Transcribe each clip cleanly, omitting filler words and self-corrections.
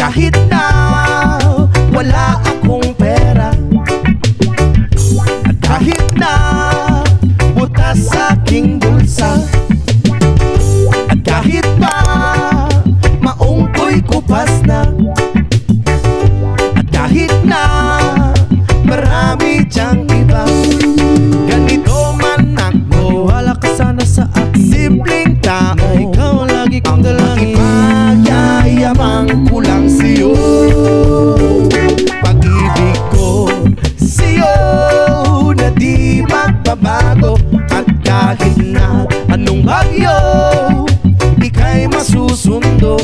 kahit na wala akong pera, at kahit na butas sa aking bulsa, at kahit pa maong ko'y kupas na, at kahit na marami diyang iba, ganito man ako, Maniwala ka sana sa akin, simpleng tao, na ikaw ang lagi kong dalangin. Magyayamang ko lang sa'yo, pag-ibig ko sa'yo na di magbabago, at kahit na anong bagyo ika'y masusundo.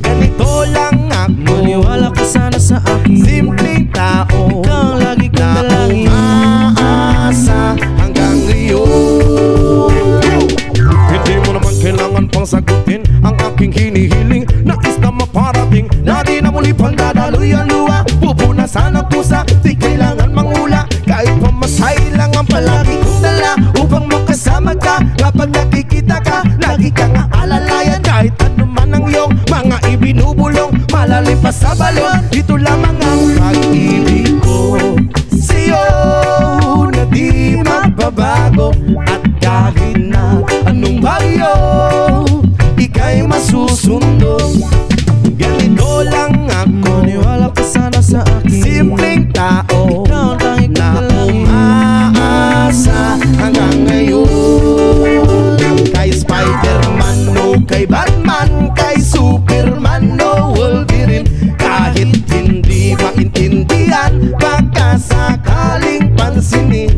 Ganito lang ako, Maniwala ka sana sa akin, simpleng tao, ikaw ang lagi kong na dalangin. umaasa hanggang ngayon. Hindi mo naman kailangan pang sagutin ang aking hinihiling, nais na maparating na di na muli pang dadaloy ang luha. Pupunasan ang pusa, di kailangan mangula, kahit pamasay lang ang palagi kong dala upang makasama ka. Kapag nakikita ka, lagi kang aalalayan, kahit ano man ang iyong mga ibinubulong, malalim pa sa balon. Ito lamang ang pag-ibig ko sa'yo na di magbabago, at kahit na anong bagyo ika'y masusundo. Ganito lang ako, Maniwala ka sana sa akin, simpleng tao, ikaw ang lagi kong na dalangin. umaasa hanggang ngayon. Kay Spider-Man o kay Batman, kay Superman o Wolverine, kahit hindi maintindihan, baka sakaling pansinin,